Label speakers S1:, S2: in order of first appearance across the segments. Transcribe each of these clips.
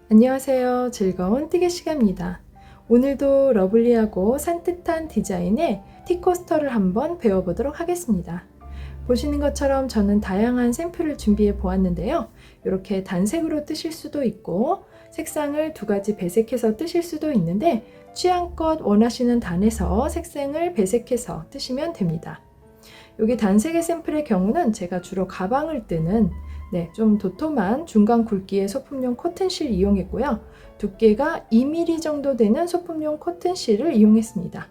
S1: 안녕하세요. 즐거운 뜨개 시간입니다. 오늘도 러블리하고 산뜻한 디자인의 티코스터를 한번 배워보도록 하겠습니다. 보시는 것처럼 저는 다양한 샘플을 준비해 보았는데요. 이렇게 단색으로 뜨실 수도 있고 색상을 두 가지 배색해서 뜨실 수도 있는데 취향껏 원하시는 단에서 색상을 배색해서 뜨시면 됩니다. 여기 단색의 샘플의 경우는 제가 주로 가방을 뜨는 좀 도톰한 중간 굵기의 소품용 코튼실 이용했고요. 두께가 2mm 정도 되는 소품용 코튼실을 이용했습니다.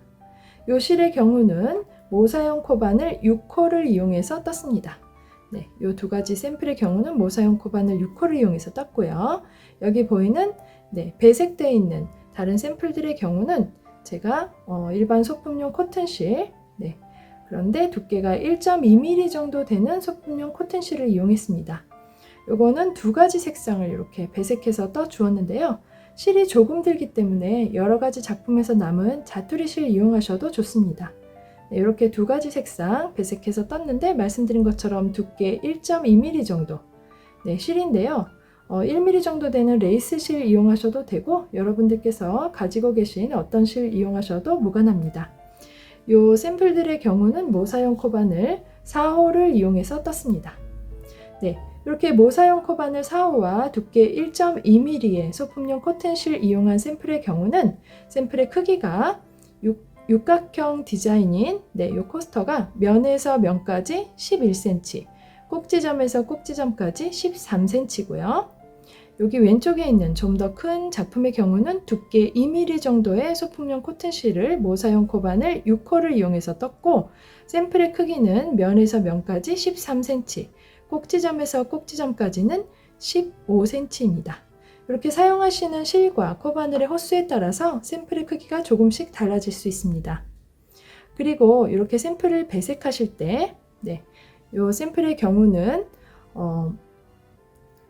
S1: 이 실의 경우는 모사용 코바늘 6호를 이용해서 떴습니다. 이 두 가지 샘플의 경우는 모사용 코바늘 6호를 이용해서 떴고요. 여기 보이는 배색되어 있는 다른 샘플들의 경우는 제가 일반 소품용 코튼실 그런데 두께가 1.2mm 정도 되는 소품용 코튼실을 이용했습니다. 이거는 두 가지 색상을 이렇게 배색해서 떠 주었는데요. 실이 조금 들기 때문에 여러 가지 작품에서 남은 자투리 실 이용하셔도 좋습니다. 이렇게 두 가지 색상 배색해서 떴는데 말씀드린 것처럼 두께 1.2mm 정도 실인데요. 1mm 정도 되는 레이스 실 이용하셔도 되고 여러분들께서 가지고 계신 어떤 실 이용하셔도 무관합니다. 이 샘플들의 경우는 모사용 코바늘 4호를 이용해서 떴습니다. 이렇게 모사용 코바늘 4호와 두께 1.2mm의 소품용 코튼실 이용한 샘플의 경우는 샘플의 크기가 육각형 디자인인 이 코스터가 면에서 면까지 11cm, 꼭지점에서 꼭지점까지 13cm고요. 여기 왼쪽에 있는 좀 더 큰 작품의 경우는 두께 2mm 정도의 소품용 코튼실을 모사용 코바늘 6호를 이용해서 떴고 샘플의 크기는 면에서 면까지 13cm, 꼭지점에서 꼭지점까지는 15cm입니다. 이렇게 사용하시는 실과 코바늘의 호수에 따라서 샘플의 크기가 조금씩 달라질 수 있습니다. 그리고 이렇게 샘플을 배색하실 때 이 샘플의 경우는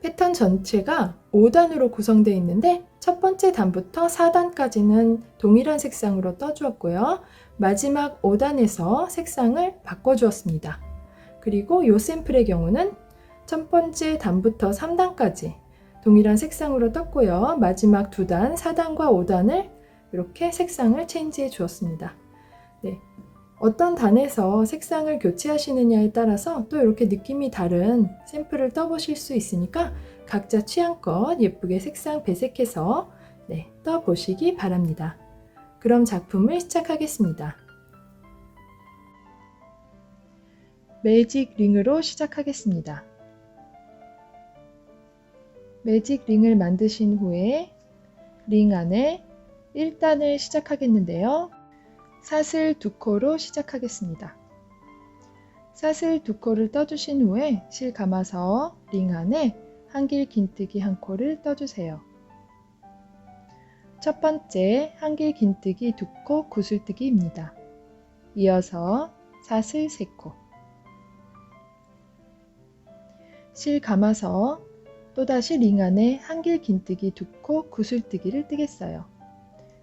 S1: 패턴 전체가 5단으로 구성되어 있는데 첫 번째 단부터 4단까지는 동일한 색상으로 떠주었고요. 마지막 5단에서 색상을 바꿔주었습니다. 그리고 이 샘플의 경우는 첫 번째 단부터 3단까지 동일한 색상으로 떴고요. 마지막 2단, 4단과 5단을 이렇게 색상을 체인지해 주었습니다. 어떤 단에서 색상을 교체하시느냐에 따라서 또 이렇게 느낌이 다른 샘플을 떠보실 수 있으니까 각자 취향껏 예쁘게 색상 배색해서 떠보시기 바랍니다. 그럼 작품을 시작하겠습니다. 매직 링으로 시작하겠습니다. 매직 링을 만드신 후에 링 안에 1단을 시작하겠는데요. 사슬 2코로 시작하겠습니다. 사슬 2코를 떠주신 후에 실 감아서 링 안에 한길 긴뜨기 1코를 떠주세요. 첫 번째 한길 긴뜨기 2코 구슬뜨기입니다. 이어서 사슬 3코, 실 감아서 또다시 링 안에 한길 긴뜨기 2코 구슬뜨기를 뜨겠어요.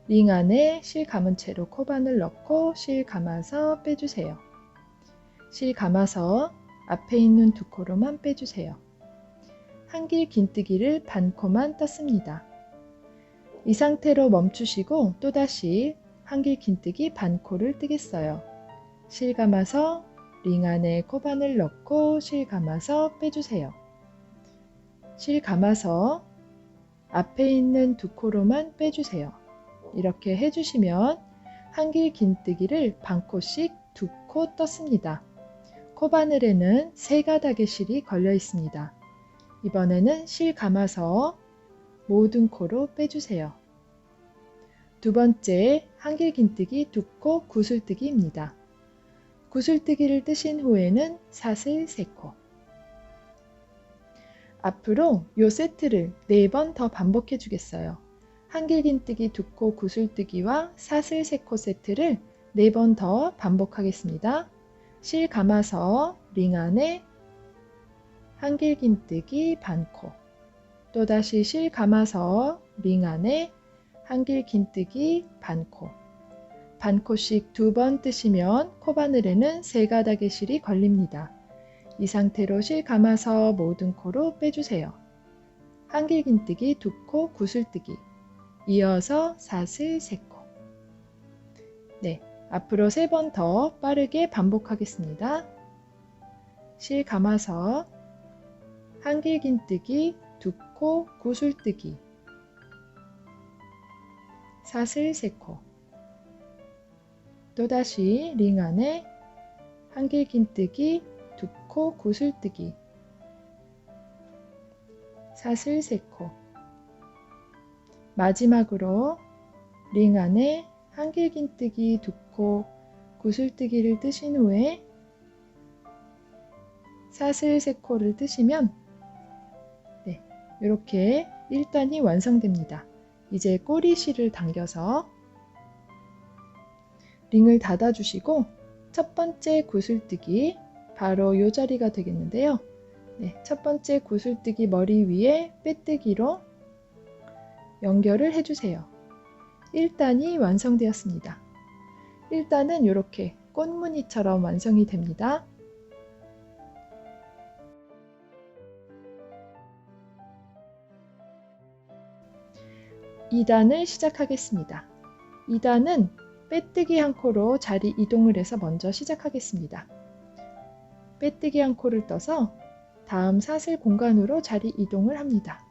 S1: 링 안에 실 감은 채로 코바늘 넣고 실 감아서 빼주세요. 실 감아서 앞에 있는 2코로만 빼주세요. 한길 긴뜨기를 반코만 떴습니다. 이 상태로 멈추시고 또다시 한길 긴뜨기 반코를 뜨겠어요. 실 감아서 링 안에 코바늘 넣고 실 감아서 빼주세요. 실 감아서 앞에 있는 2코로만 빼주세요. 이렇게 해주시면 한길 긴뜨기를 반코씩 2코 떴습니다. 코바늘에는 3가닥의 실이 걸려 있습니다. 이번에는 실 감아서 모든 코로 빼주세요. 두 번째 한길 긴뜨기 2코 구슬뜨기입니다. 구슬뜨기를 뜨신 후에는 사슬 3코. 앞으로 이 세트를 4번 더 반복해 주겠어요. 한길 긴뜨기 2코 구슬뜨기와 사슬 3코 세트를 4번 더 반복하겠습니다. 실 감아서 링 안에 한길 긴뜨기 반코, 또다시 실 감아서 링 안에 한길 긴뜨기 반코, 반코씩 2번 뜨시면 코바늘에는 3가닥의 실이 걸립니다. 이 상태로 실 감아서 모든 코로 빼주세요. 한길긴뜨기, 두 코, 구슬뜨기. 이어서 사슬, 세 코. 네, 앞으로 3번 더 빠르게 반복하겠습니다. 실 감아서 한길긴뜨기, 두 코, 구슬뜨기. 사슬, 세 코. 또다시 링 안에 한길긴뜨기, 두 코, 구슬뜨기. 사슬, 세 코. 마지막으로 링 안에 한길긴뜨기, 두 코, 구슬뜨기를 뜨신 후에 사슬, 세 코를 뜨시면 이렇게 1단이 완성됩니다. 이제 꼬리실을 당겨서 링을 닫아주시고 첫 번째 구슬뜨기, 바로 이 자리가 되겠는데요. 첫 번째 구슬뜨기 머리 위에 빼뜨기로 연결을 해주세요. 1단이 완성되었습니다. 1단은 이렇게 꽃무늬처럼 완성이 됩니다. 2단을 시작하겠습니다. 2단은 빼뜨기 한 코로 자리 이동을 해서 먼저 시작하겠습니다. 빼뜨기 한 코를 떠서 다음 사슬 공간으로 자리 이동을 합니다.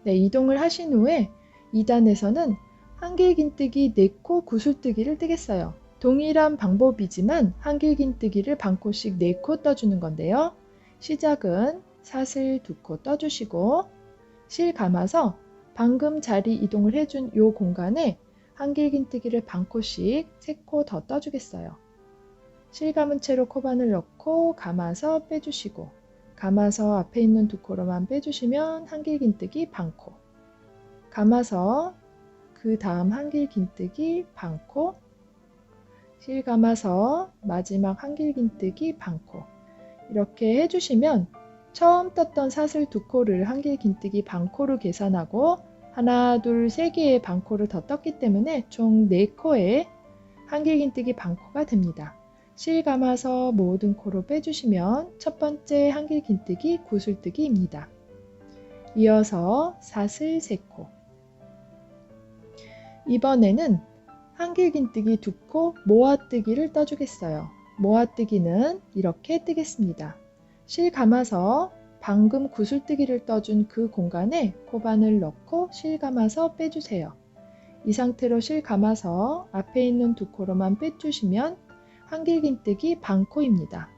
S1: 이동을 하신 후에 2단에서는 한길긴뜨기 4코 구슬뜨기를 뜨겠어요. 동일한 방법이지만 한길긴뜨기를 반 코씩 4코 떠주는 건데요. 시작은 사슬 2코 떠주시고 실 감아서 방금 자리 이동을 해준 이 공간에 한길긴뜨기를 반 코씩 3코 더 떠주겠어요. 실 감은 채로 코바늘 넣고 감아서 빼주시고 감아서 앞에 있는 2코로만 빼주시면 한길긴뜨기 반 코. 감아서 그 다음 한길긴뜨기 반 코. 실 감아서 마지막 한길긴뜨기 반 코. 이렇게 해주시면 처음 떴던 사슬 2코를 한길긴뜨기 반 코로 계산하고 하나, 둘, 3개의 반 코를 더 떴기 때문에 총 4코의 한길긴뜨기 반 코가 됩니다. 실 감아서 모든 코로 빼주시면 첫 번째 한길긴뜨기 구슬뜨기입니다. 이어서 사슬 3코. 이번에는 한길긴뜨기 2코 모아뜨기를 떠주겠어요. 모아뜨기는 이렇게 뜨겠습니다. 실 감아서 방금 구슬뜨기를 떠준 그 공간에 코바늘 넣고 실 감아서 빼주세요. 이 상태로 실 감아서 앞에 있는 2코로만 빼주시면 한길긴뜨기 반 코입니다.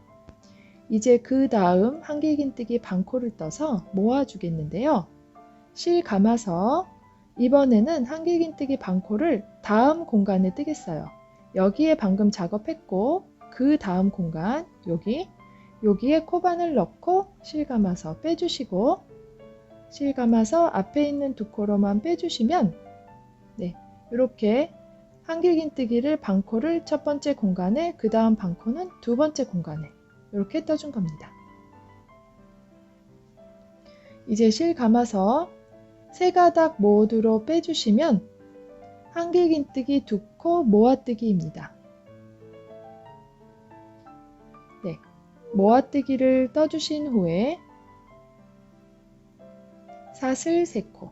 S1: 이제 그 다음 한길긴뜨기 반 코를 떠서 모아주겠는데요. 실 감아서 이번에는 한길긴뜨기 반 코를 다음 공간에 뜨겠어요. 여기에 방금 작업했고 그 다음 공간 여기에 코바늘 넣고 실 감아서 빼주시고 실 감아서 앞에 있는 2코로만 빼주시면 이렇게 한길긴뜨기를 반 코를 첫 번째 공간에 그 다음 반 코는 두 번째 공간에 이렇게 떠준 겁니다. 이제 실 감아서 3가닥 모두로 빼주시면 한길긴뜨기 2코 모아뜨기입니다. 모아뜨기를 떠주신 후에 사슬 3코.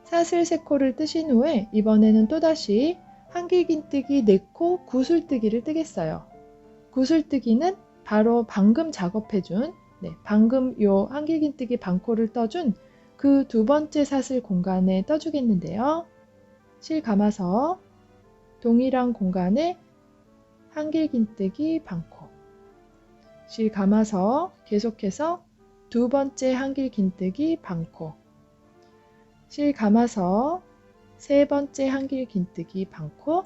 S1: 사슬 3코를 뜨신 후에 이번에는 또다시 한길긴뜨기 4코 구슬뜨기를 뜨겠어요. 구슬뜨기는 바로 방금 작업해준 방금 요 한길긴뜨기 반 코를 떠준 그 두 번째 사슬 공간에 떠주겠는데요. 실 감아서 동일한 공간에 한길긴뜨기 반 코. 실 감아서 계속해서 두 번째 한길긴뜨기 반 코. 실 감아서 세 번째 한길긴뜨기 반 코.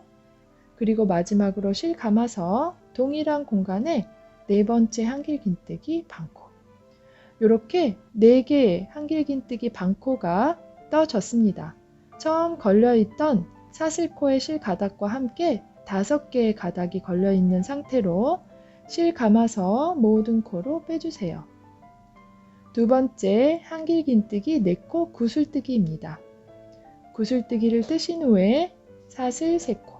S1: 그리고 마지막으로 실 감아서 동일한 공간에 네 번째 한길긴뜨기 반 코. 이렇게 4개의 한길긴뜨기 반 코가 떠졌습니다. 처음 걸려있던 사슬코의 실 가닥과 함께 5개의 가닥이 걸려있는 상태로 실 감아서 모든 코로 빼주세요. 두 번째 한길긴뜨기 4코 구슬뜨기입니다. 구슬뜨기를 뜨신 후에 사슬 3코.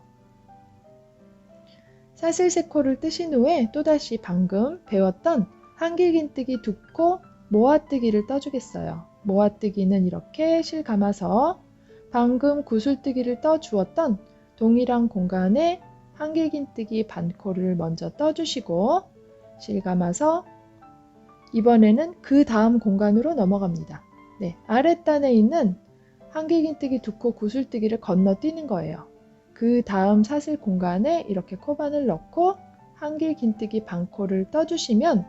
S1: 사슬세코를 뜨신 후에 또다시 방금 배웠던 한길긴뜨기 2코 모아뜨기를 떠주겠어요. 모아뜨기는 이렇게 실 감아서 방금 구슬뜨기를 떠주었던 동일한 공간에 한길긴뜨기 반코를 먼저 떠주시고 실 감아서 이번에는 그 다음 공간으로 넘어갑니다. 네, 아랫단에 있는 한길긴뜨기 2코 구슬뜨기를 건너뛰는 거예요. 그 다음 사슬 공간에 이렇게 코바늘 넣고 한길긴뜨기 반코를 떠주시면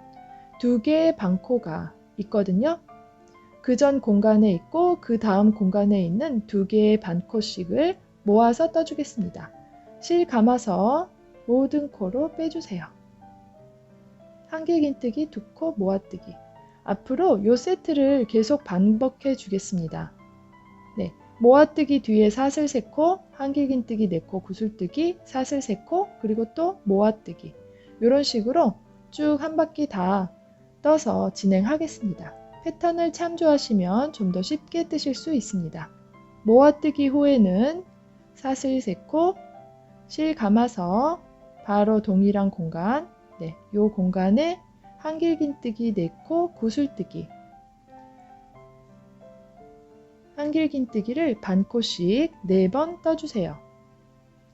S1: 2개의 반코가 있거든요. 그 전 공간에 있고 그 다음 공간에 있는 2개의 반코씩을 모아서 떠주겠습니다. 실 감아서 모든 코로 빼주세요. 한길긴뜨기 2코 모아뜨기. 앞으로 이 세트를 계속 반복해 주겠습니다. 네, 모아뜨기 뒤에 사슬 3코, 한길긴뜨기 4코, 구슬뜨기, 사슬 3코, 그리고 또 모아뜨기. 이런 식으로 쭉 한 바퀴 다 떠서 진행하겠습니다. 패턴을 참조하시면 좀 더 쉽게 뜨실 수 있습니다. 모아뜨기 후에는 사슬 3코, 실 감아서 바로 동일한 공간, 네, 이 공간에 한길긴뜨기 4코, 구슬뜨기, 한길긴뜨기를 반코씩 4번 떠주세요.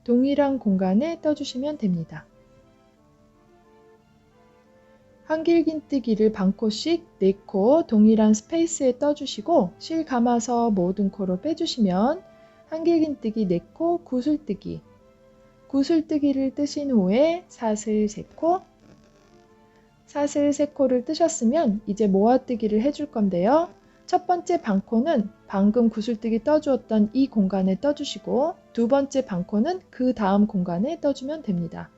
S1: 동일한 공간에 떠주시면 됩니다. 한길긴뜨기를 반코씩 4코 동일한 스페이스에 떠주시고 실 감아서 모든 코로 빼주시면 한길긴뜨기 4코 구슬뜨기, 구슬뜨기를 뜨신 후에 사슬 3코, 사슬 3코를 뜨셨으면 이제 모아뜨기를 해줄 건데요. 첫 번째 반코는 방금 구슬뜨기 떠주었던 이 공간에 떠주시고 두 번째 반코는 그 다음 공간에 떠주면 됩니다.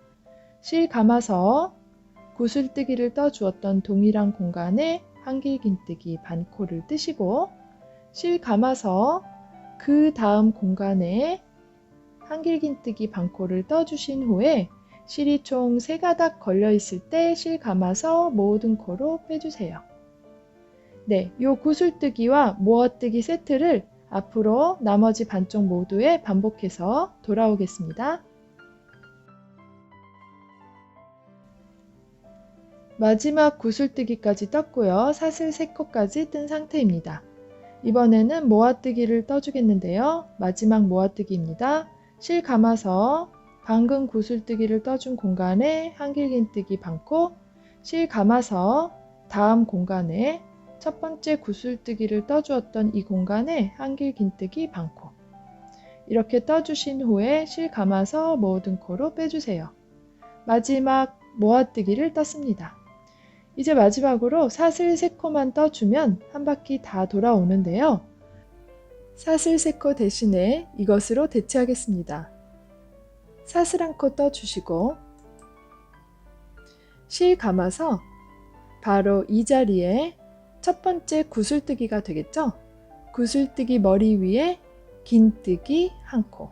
S1: 실 감아서 구슬뜨기를 떠주었던 동일한 공간에 한길긴뜨기 반코를 뜨시고 실 감아서 그 다음 공간에 한길긴뜨기 반코를 떠주신 후에 실이 총 3가닥 걸려 있을 때 실 감아서 모든 코로 빼주세요. 네, 이 구슬뜨기와 모아뜨기 세트를 앞으로 나머지 반쪽 모두에 반복해서 돌아오겠습니다. 마지막 구슬뜨기까지 떴고요. 사슬 3코까지 뜬 상태입니다. 이번에는 모아뜨기를 떠주겠는데요. 마지막 모아뜨기입니다. 실 감아서 방금 구슬뜨기를 떠준 공간에 한길긴뜨기 반코, 실 감아서 다음 공간에 첫 번째 구슬뜨기를 떠주었던 이 공간에 한길긴뜨기 반코, 이렇게 떠주신 후에 실 감아서 모든 코로 빼주세요. 마지막 모아뜨기를 떴습니다. 이제 마지막으로 사슬 3코만 떠주면 한 바퀴 다 돌아오는데요. 사슬 3코 대신에 이것으로 대체하겠습니다. 사슬 1코 떠주시고 실 감아서 바로 이 자리에 첫 번째 구슬뜨기가 되겠죠? 구슬뜨기 머리 위에 긴뜨기 1코.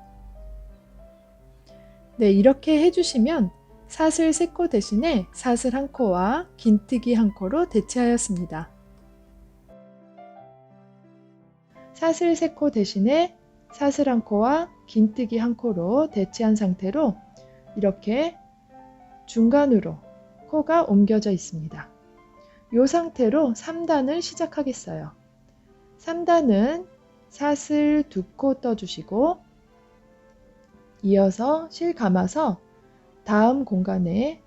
S1: 네, 이렇게 해주시면 사슬 3코 대신에 사슬 1코와 긴뜨기 1코로 대체하였습니다. 사슬 3코 대신에 사슬 1코와 긴뜨기 1코로 대체한 상태로 이렇게 중간으로 코가 옮겨져 있습니다. 이 상태로 3단을 시작하겠어요. 3단은 사슬 2코 떠주시고 이어서 실 감아서 다음 공간에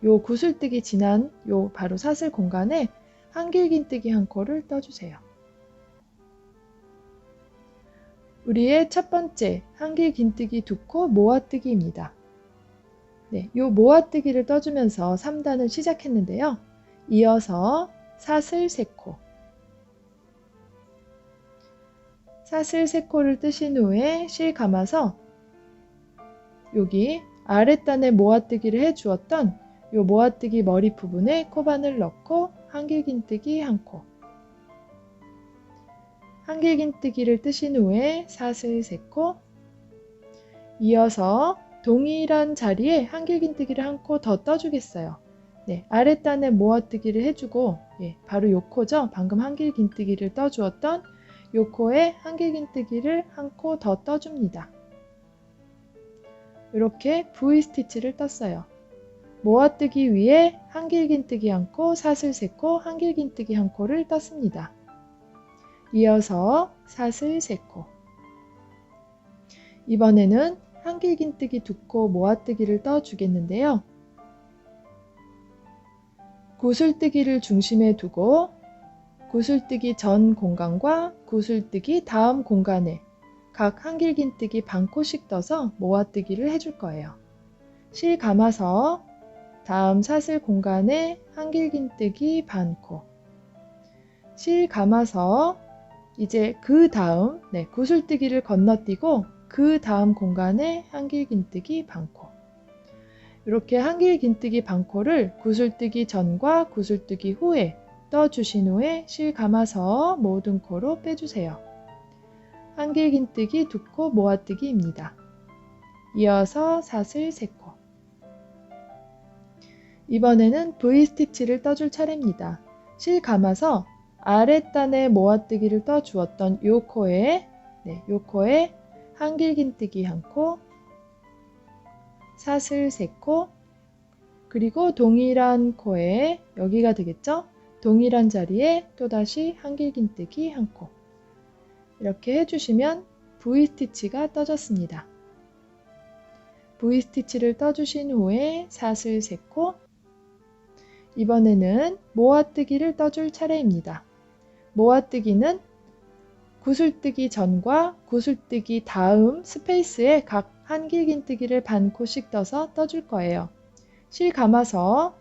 S1: 요 구슬뜨기 지난 요 바로 사슬 공간에 한길긴뜨기 1코를 떠주세요. 우리의 첫 번째 한길긴뜨기 2코 모아뜨기입니다. 요 모아뜨기를 떠주면서 3단을 시작했는데요. 이어서 사슬 3코, 사슬 3코를 뜨신 후에 실 감아서 여기 아랫단에 모아뜨기를 해주었던 이 모아뜨기 머리 부분에 코바늘 넣고 한길긴뜨기 1코, 한길긴뜨기를 뜨신 후에 사슬 3코, 이어서 동일한 자리에 한길긴뜨기를 1코 더 떠주겠어요. 네, 아랫단에 모아뜨기를 해주고 바로 요 코죠. 방금 한길긴뜨기를 떠주었던 요 코에 한길긴뜨기를 1코 더 떠줍니다. 이렇게 V스티치를 떴어요. 모아뜨기 위에 한길긴뜨기 1코, 사슬 3코, 한길긴뜨기 1코를 떴습니다. 이어서 사슬 3코. 이번에는 한길긴뜨기 2코 모아뜨기를 떠주겠는데요. 구슬뜨기를 중심에 두고 구슬뜨기 전 공간과 구슬뜨기 다음 공간에 각 한길긴뜨기 반코씩 떠서 모아뜨기를 해줄 거예요. 실 감아서 다음 사슬 공간에 한길긴뜨기 반코, 실 감아서 이제 그 다음 구슬뜨기를 건너뛰고 그 다음 공간에 한길긴뜨기 반코, 이렇게 한길긴뜨기 반코를 구슬뜨기 전과 구슬뜨기 후에 떠주신 후에 실 감아서 모든 코로 빼주세요. 한길긴뜨기 2코 모아뜨기입니다. 이어서 사슬 3코. 이번에는 V스티치를 떠줄 차례입니다. 실 감아서 아랫단에 모아뜨기를 떠주었던 요 코에 한길긴뜨기 1코, 사슬 3코, 그리고 동일한 코에 여기가 되겠죠? 동일한 자리에 또다시 한길긴뜨기 1코. 이렇게 해주시면 V스티치가 떠졌습니다. V스티치를 떠주신 후에 사슬 3코. 이번에는 모아뜨기를 떠줄 차례입니다. 모아뜨기는 구슬뜨기 전과 구슬뜨기 다음 스페이스에 각 한길긴뜨기를 반코씩 떠서 떠줄 거예요. 실 감아서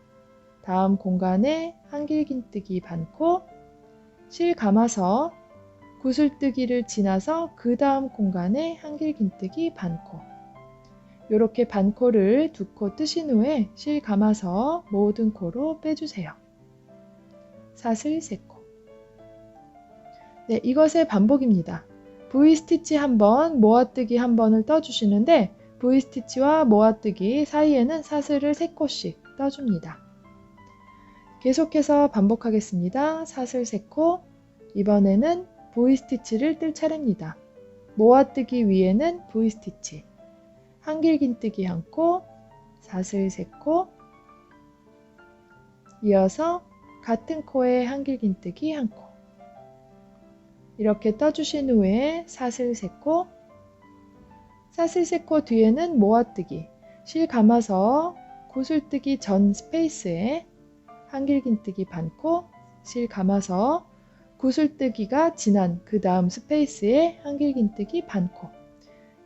S1: 다음 공간에 한길긴뜨기 반코, 실 감아서 구슬뜨기를 지나서 그 다음 공간에 한길긴뜨기 반코. 이렇게 반코를 2코 뜨신 후에 실 감아서 모든 코로 빼주세요. 사슬 3코. 이것의 반복입니다. V스티치 1번, 모아뜨기 1번을 떠주시는데 V스티치와 모아뜨기 사이에는 사슬을 3코씩 떠줍니다. 계속해서 반복하겠습니다. 사슬 3코. 이번에는 V스티치를 뜰 차례입니다. 모아뜨기 위에는 V스티치, 한길긴뜨기 1코, 사슬 3코, 이어서 같은 코에 한길긴뜨기 1코. 이렇게 떠주신 후에 사슬 3코, 사슬 3코 뒤에는 모아뜨기, 실 감아서 구슬뜨기 전 스페이스에 한길긴뜨기 반코, 실 감아서 구슬뜨기가 지난 그 다음 스페이스에 한길긴뜨기 반코.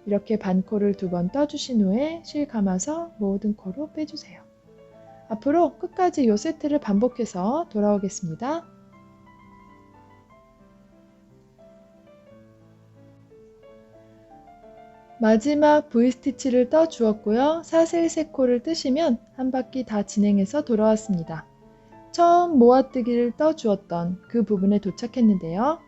S1: 이렇게 반코를 2번 떠주신 후에 실 감아서 모든 코로 빼주세요. 앞으로 끝까지 이 세트를 반복해서 돌아오겠습니다. 마지막 V스티치를 떠 주었고요. 사슬 3코를 뜨시면 한 바퀴 다 진행해서 돌아왔습니다. 처음 모아뜨기를 떠 주었던 그 부분에 도착했는데요.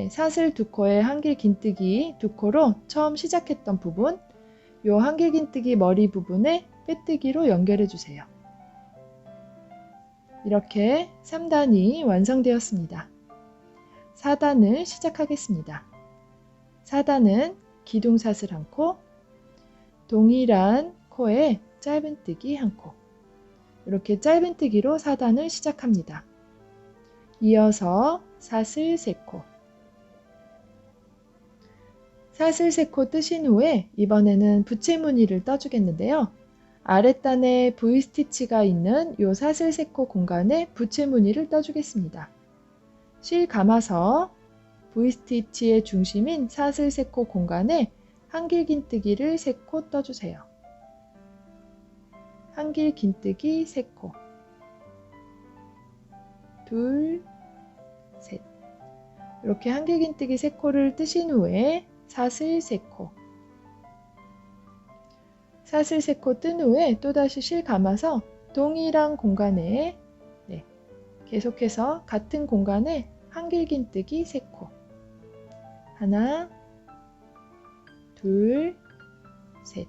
S1: 사슬 2코에 한길긴뜨기 2코로 처음 시작했던 부분, 요 한길긴뜨기 머리 부분에 빼뜨기로 연결해 주세요. 이렇게 3단이 완성되었습니다. 4단을 시작하겠습니다. 4단은 기둥사슬 1코, 동일한 코에 짧은뜨기 1코. 이렇게 짧은뜨기로 4단을 시작합니다. 이어서 사슬 3코. 사슬 3코 뜨신 후에 이번에는 부채무늬를 떠주겠는데요. 아랫단에 V스티치가 있는 이 사슬 3코 공간에 부채무늬를 떠주겠습니다. 실 감아서 V스티치의 중심인 사슬 3코 공간에 한길긴뜨기를 3코 떠주세요. 한길긴뜨기 3코, 둘, 셋. 이렇게 한길긴뜨기 3코를 뜨신 후에 사슬 3코, 사슬 3코 뜬 후에 또다시 실 감아서 동일한 공간에 계속해서 같은 공간에 한길긴뜨기 3코, 하나, 둘, 셋.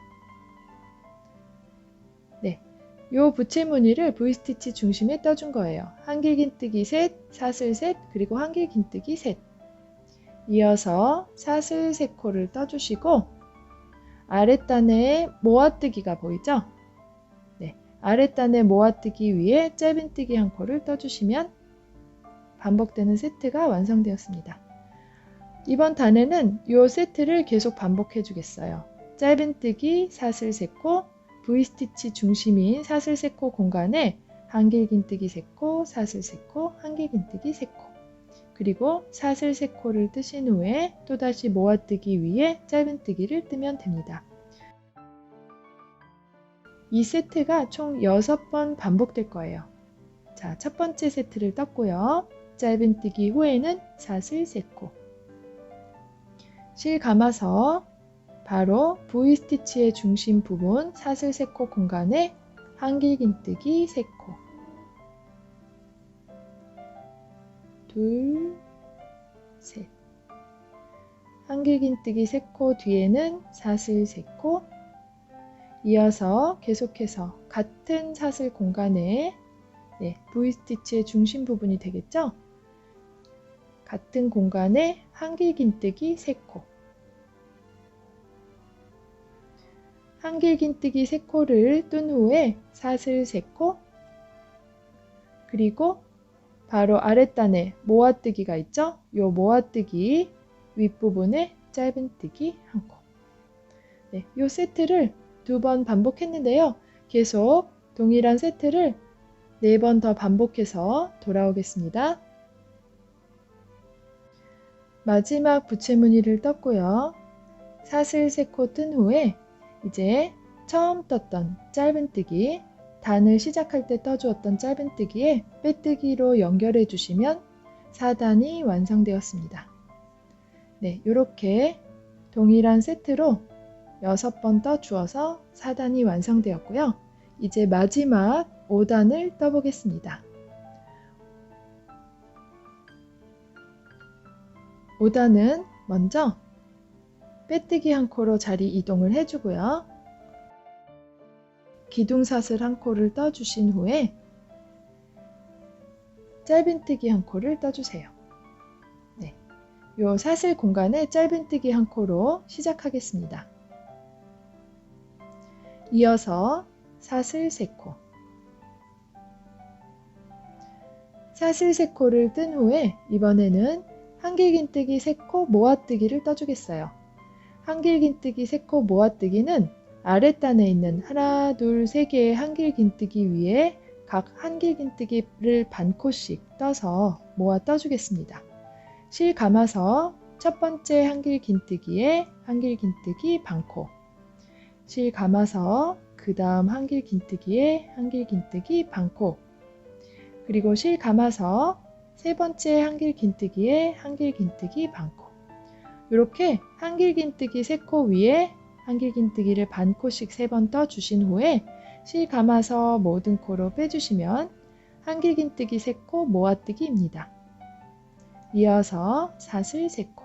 S1: 요 부채무늬를 V스티치 중심에 떠준 거예요. 한길긴뜨기 셋, 사슬 셋, 그리고 한길긴뜨기 셋. 이어서 사슬 3코를 떠주시고 아랫단에 모아뜨기가 보이죠? 아랫단의 모아뜨기 위에 짧은뜨기 한 코를 떠주시면 반복되는 세트가 완성되었습니다. 이번 단에는 이 세트를 계속 반복해 주겠어요. 짧은뜨기, 사슬 3코, V스티치 중심인 사슬 3코 공간에 한길긴뜨기 3코, 사슬 3코, 한길긴뜨기 3코, 그리고 사슬 3코를 뜨신 후에 또다시 모아뜨기 위에 짧은뜨기를 뜨면 됩니다. 이 세트가 총 6번 반복될 거예요. 자, 첫 번째 세트를 떴고요. 짧은뜨기 후에는 사슬 3코, 실 감아서 바로 V스티치의 중심 부분 사슬 3코 공간에 한길긴뜨기 3코, 둘, 셋, 한길긴뜨기 3코 뒤에는 사슬 3코, 이어서 계속해서 같은 사슬 공간에 V스티치의 중심 부분이 되겠죠? 같은 공간에 한길긴뜨기 3코, 한길긴뜨기 3코를 뜬 후에 사슬 3코, 그리고 바로 아랫단에 모아뜨기가 있죠? 이 모아뜨기 윗부분에 짧은뜨기 1코. 이 세트를 2번 반복했는데요. 계속 동일한 세트를 4번 더 반복해서 돌아오겠습니다. 마지막 부채무늬를 떴고요. 사슬 3코 뜬 후에 이제 처음 떴던 짧은뜨기, 단을 시작할 때 떠주었던 짧은뜨기에 빼뜨기로 연결해 주시면 4단이 완성되었습니다. 이렇게 동일한 세트로 6번 떠주어서 4단이 완성되었고요. 이제 마지막 5단을 떠보겠습니다. 5단은 먼저 빼뜨기 1코로 자리 이동을 해주고요. 기둥사슬 1코를 떠주신 후에 짧은뜨기 1코를 떠주세요. 이 사슬 공간에 짧은뜨기 1코로 시작하겠습니다. 이어서 사슬 3코, 사슬 3코를 뜬 후에 이번에는 한길긴뜨기 3코 모아뜨기를 떠주겠어요. 한길긴뜨기 3코 모아뜨기는 아랫단에 있는 하나, 둘, 3개의 한길긴뜨기 위에 각 한길긴뜨기를 반코씩 떠서 모아 떠주겠습니다. 실 감아서 첫 번째 한길긴뜨기에 한길긴뜨기 반코, 실 감아서 그 다음 한길긴뜨기에 한길긴뜨기 반코, 그리고 실 감아서 세 번째 한길긴뜨기에 한길긴뜨기 반코, 이렇게 한길긴뜨기 3코 위에 한길긴뜨기를 반코씩 3번 떠주신 후에 실 감아서 모든 코로 빼주시면 한길긴뜨기 3코 모아뜨기입니다. 이어서 사슬 3코,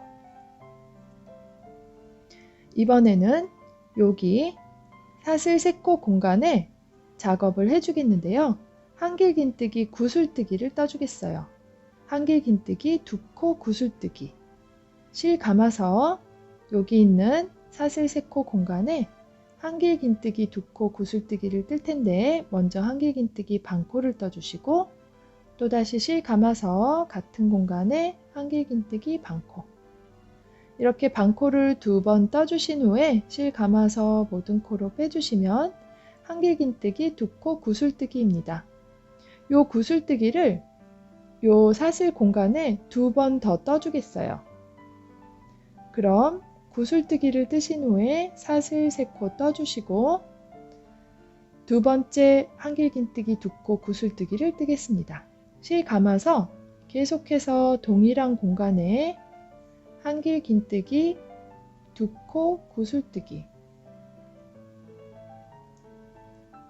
S1: 이번에는 여기 사슬 3코 공간에 작업을 해주겠는데요. 한길긴뜨기 구슬뜨기를 떠주겠어요. 한길긴뜨기 2코 구슬뜨기, 실 감아서 여기 있는 사슬 3코 공간에 한길긴뜨기 2코 구슬뜨기를 뜰 텐데 먼저 한길긴뜨기 반코를 떠주시고 또다시 실 감아서 같은 공간에 한길긴뜨기 반코, 이렇게 반코를 2번 떠주신 후에 실 감아서 모든 코로 빼주시면 한길긴뜨기 2코 구슬뜨기입니다. 이 구슬뜨기를 이 사슬 공간에 2번 더 떠주겠어요. 그럼 구슬뜨기를 뜨신 후에 사슬 3코 떠주시고 두 번째 한길긴뜨기 2코 구슬뜨기를 뜨겠습니다. 실 감아서 계속해서 동일한 공간에 한길긴뜨기 2코 구슬뜨기,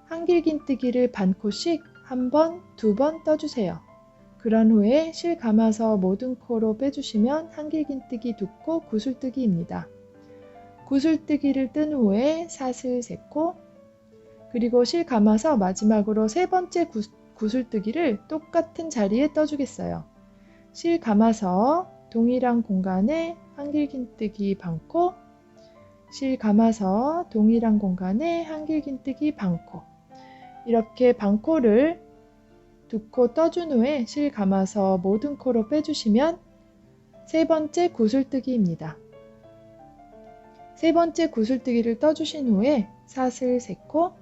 S1: 한길긴뜨기를 반코씩 1번, 2번 떠주세요. 그런 후에 실 감아서 모든 코로 빼주시면 한길긴뜨기 2코 구슬뜨기입니다. 구슬뜨기를 뜬 후에 사슬 3코, 그리고 실 감아서 마지막으로 세 번째 구슬뜨기를 똑같은 자리에 떠주겠어요. 실 감아서 동일한 공간에 한길긴뜨기 반코, 실 감아서 동일한 공간에 한길긴뜨기 반코, 이렇게 반코를 2코 떠준 후에 실 감아서 모든 코로 빼주시면 세 번째 구슬뜨기입니다. 세 번째 구슬뜨기를 떠주신 후에 사슬 3코,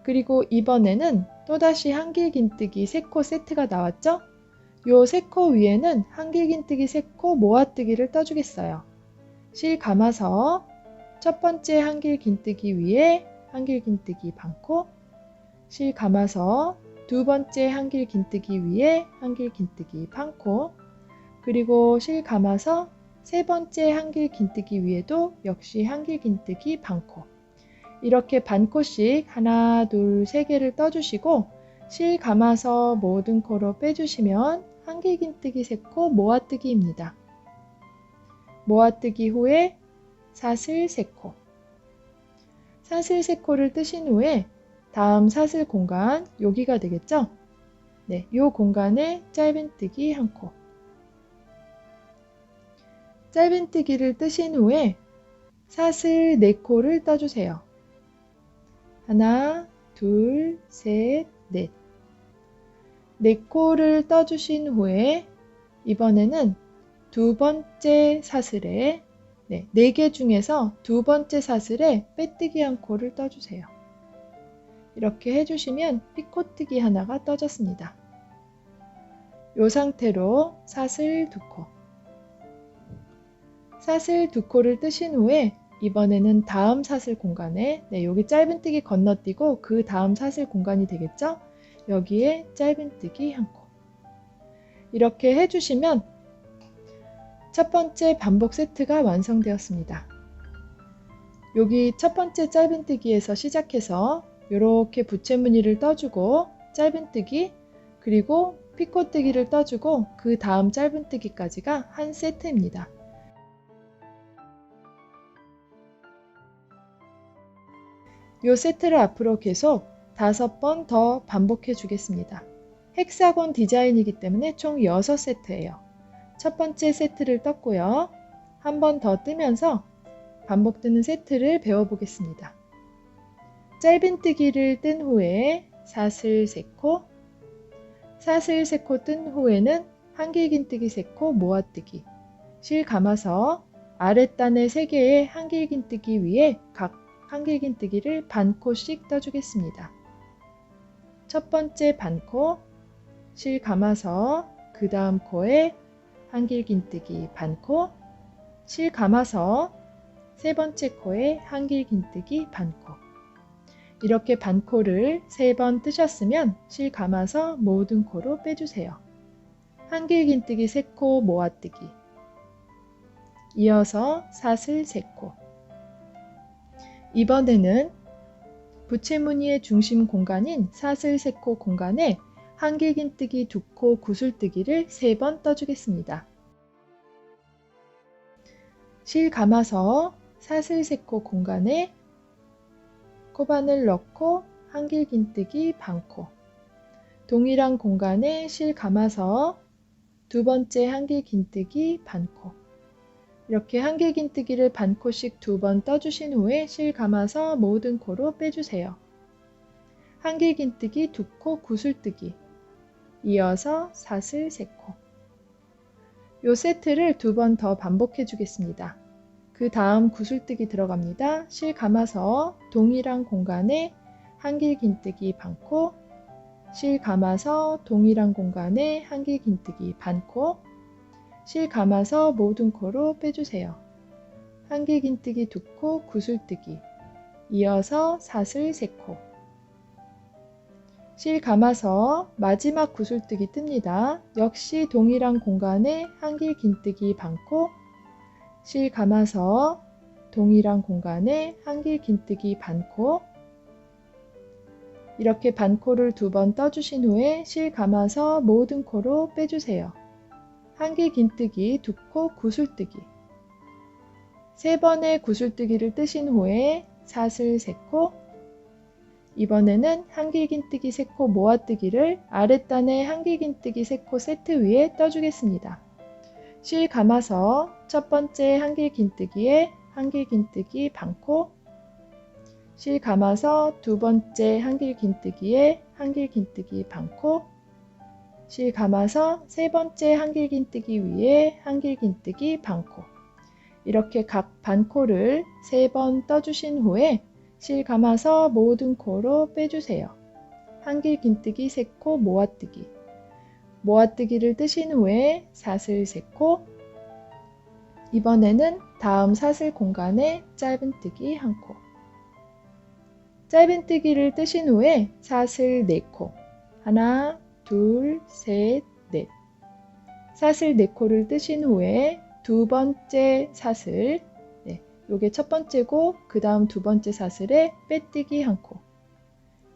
S1: 그리고 이번에는 또다시 한길긴뜨기 3코 세트가 나왔죠? 요 3코 위에는 한길긴뜨기 3코 모아뜨기를 떠주겠어요. 실 감아서 첫 번째 한길긴뜨기 위에 한길긴뜨기 반코, 실 감아서 두 번째 한길긴뜨기 위에 한길긴뜨기 반코, 그리고 실 감아서 세 번째 한길긴뜨기 위에도 역시 한길긴뜨기 반코. 이렇게 반코씩 하나, 둘, 세 개를 떠주시고 실 감아서 모든 코로 빼주시면 한길긴뜨기 3코 모아뜨기입니다. 모아뜨기 후에 사슬 3코. 사슬 3코를 뜨신 후에 다음 사슬 공간 여기가 되겠죠? 네, 이 공간에 짧은뜨기 1코. 짧은뜨기를 뜨신 후에 사슬 4코를 떠주세요. 하나, 둘, 셋, 넷. 4코를 떠주신 후에 이번에는 두 번째 사슬에 4개 중에서 두 번째 사슬에 빼뜨기 1코를 떠주세요. 이렇게 해주시면 피코뜨기 하나가 떠졌습니다. 이 상태로 사슬 2코. 사슬 2코를 뜨신 후에 이번에는 다음 사슬 공간에 여기 짧은뜨기 건너뛰고 그 다음 사슬 공간이 되겠죠? 여기에 짧은뜨기 1코. 이렇게 해주시면 첫 번째 반복 세트가 완성되었습니다. 여기 첫 번째 짧은뜨기에서 시작해서 이렇게 부채무늬를 떠주고 짧은뜨기, 그리고 피코뜨기를 떠주고 그 다음 짧은뜨기까지가 한 세트입니다. 이 세트를 앞으로 계속 5번 더 반복해 주겠습니다. 헥사곤 디자인이기 때문에 총 6세트예요. 첫 번째 세트를 떴고요. 한 번 더 뜨면서 반복되는 세트를 배워보겠습니다. 짧은뜨기를 뜬 후에 사슬 3코, 사슬 3코 뜬 후에는 한길긴뜨기 3코 모아뜨기, 실 감아서 아랫단의 3개의 한길긴뜨기 위에 각 한길긴뜨기를 반코씩 떠주겠습니다. 첫 번째 반코, 실 감아서 그 다음 코에 한길긴뜨기 반코, 실 감아서 세 번째 코에 한길긴뜨기 반코. 이렇게 반코를 3번 뜨셨으면 실 감아서 모든 코로 빼주세요. 한길긴뜨기 3코 모아뜨기, 이어서 사슬 3코. 이번에는 부채무늬의 중심 공간인 사슬 3코 공간에 한길긴뜨기 2코 구슬뜨기를 3번 떠주겠습니다. 실 감아서 사슬 3코 공간에 코바늘 넣고 한길긴뜨기 반코, 동일한 공간에 실 감아서 두 번째 한길긴뜨기 반코. 이렇게 한길긴뜨기를 반코씩 2번 떠주신 후에 실 감아서 모든 코로 빼주세요. 한길긴뜨기 2코 구슬뜨기, 이어서 사슬 3코. 이 세트를 2번 더 반복해 주겠습니다. 그 다음 구슬뜨기 들어갑니다. 실 감아서 동일한 공간에 한길긴뜨기 반코, 실 감아서 동일한 공간에 한길긴뜨기 반코, 실 감아서 모든 코로 빼주세요. 한길긴뜨기 2코 구슬뜨기, 이어서 사슬 3코. 실 감아서 마지막 구슬뜨기 뜹니다. 역시 동일한 공간에 한길긴뜨기 반코, 실 감아서 동일한 공간에 한길긴뜨기 반코. 이렇게 반코를 2번 떠주신 후에 실 감아서 모든 코로 빼주세요. 한길긴뜨기 2코 구슬뜨기, 3번의 구슬뜨기를 뜨신 후에 사슬 3코, 이번에는 한길긴뜨기 3코 모아뜨기를 아랫단의 한길긴뜨기 3코 세트 위에 떠주겠습니다. 실 감아서 첫 번째 한길긴뜨기에 한길긴뜨기 반코, 실 감아서 두 번째 한길 긴뜨기에 한길 긴뜨기 반코, 실 감아서 세 번째 한길 긴뜨기 위에 한길 긴뜨기 반코. 이렇게 각 반코를 3번 떠주신 후에 실 감아서 모든 코로 빼주세요. 한길 긴뜨기 3코 모아뜨기. 모아뜨기를 뜨신 후에 사슬 3코. 이번에는 다음 사슬 공간에 짧은뜨기 1코. 짧은뜨기를 뜨신 후에 사슬 4코. 하나, 둘, 셋, 넷. 사슬 4코를 뜨신 후에 두 번째 사슬, 요게 첫 번째고 그 다음 두 번째 사슬에 빼뜨기 1코.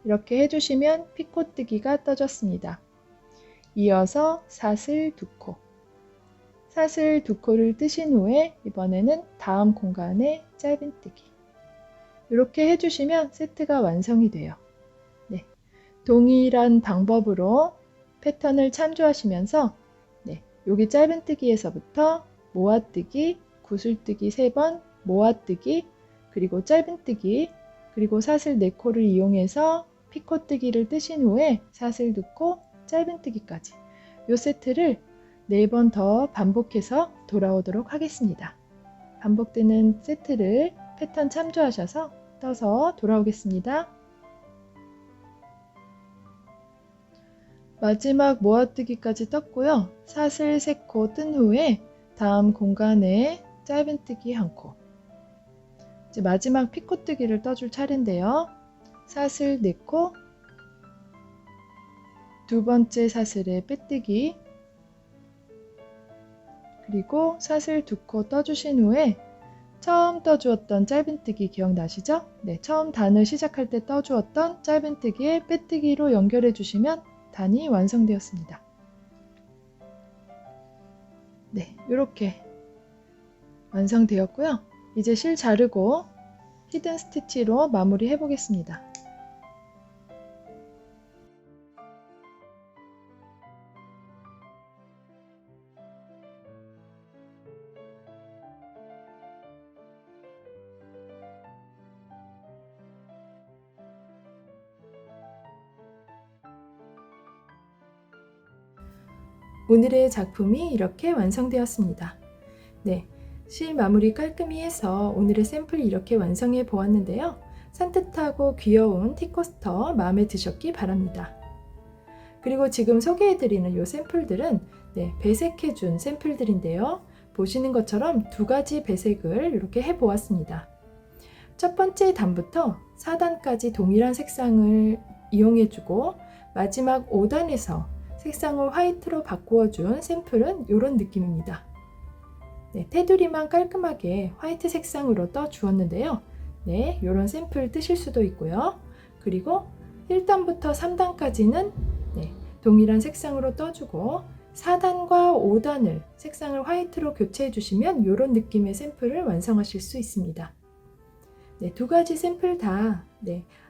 S1: 이렇게 해주시면 피코뜨기가 떠졌습니다. 이어서 사슬 2코. 사슬 2코를 뜨신 후에 이번에는 다음 공간에 짧은뜨기. 이렇게 해주시면 세트가 완성이 돼요. 동일한 방법으로 패턴을 참조하시면서 여기 짧은뜨기에서부터 모아뜨기, 구슬뜨기 3번, 모아뜨기, 그리고 짧은뜨기, 그리고 사슬 4코를 이용해서 피코뜨기를 뜨신 후에 사슬 2코, 짧은뜨기까지 이 세트를 4번 더 반복해서 돌아오도록 하겠습니다. 반복되는 세트를 패턴 참조하셔서 떠서 돌아오겠습니다. 마지막 모아뜨기까지 떴고요. 사슬 3코 뜬 후에 다음 공간에 짧은뜨기 1코. 이제 마지막 피코뜨기를 떠줄 차례인데요. 사슬 4코, 두 번째 사슬에 빼뜨기, 그리고 사슬 2코 떠주신 후에 처음 떠주었던 짧은뜨기 기억나시죠? 처음 단을 시작할 때 떠주었던 짧은뜨기에 빼뜨기로 연결해 주시면 단이 완성되었습니다. 이렇게 완성되었고요. 이제 실 자르고 히든 스티치로 마무리 해 보겠습니다. 오늘의 작품이 이렇게 완성되었습니다. 실 마무리 깔끔히 해서 오늘의 샘플 이렇게 완성해 보았는데요. 산뜻하고 귀여운 티코스터 마음에 드셨기 바랍니다. 그리고 지금 소개해드리는 이 샘플들은 배색해준 샘플들인데요. 보시는 것처럼 2가지 배색을 이렇게 해보았습니다. 첫 번째 단부터 4단까지 동일한 색상을 이용해주고 마지막 5단에서 색상을 화이트로 바꾸어준 샘플은 이런 느낌입니다. 테두리만 깔끔하게 화이트 색상으로 떠 주었는데요. 이런 샘플 뜨실 수도 있고요. 그리고 1단부터 3단까지는 동일한 색상으로 떠주고 4단과 5단을 색상을 화이트로 교체해 주시면 이런 느낌의 샘플을 완성하실 수 있습니다. 2가지 샘플 다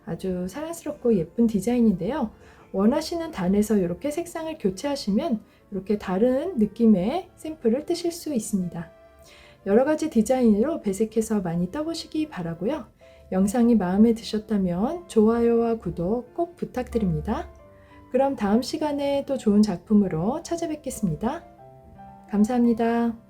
S1: 아주 사랑스럽고 예쁜 디자인인데요. 원하시는 단에서 이렇게 색상을 교체하시면 이렇게 다른 느낌의 샘플을 뜨실 수 있습니다. 여러가지 디자인으로 배색해서 많이 떠보시기 바라고요. 영상이 마음에 드셨다면 좋아요와 구독 꼭 부탁드립니다. 그럼 다음 시간에 또 좋은 작품으로 찾아뵙겠습니다. 감사합니다.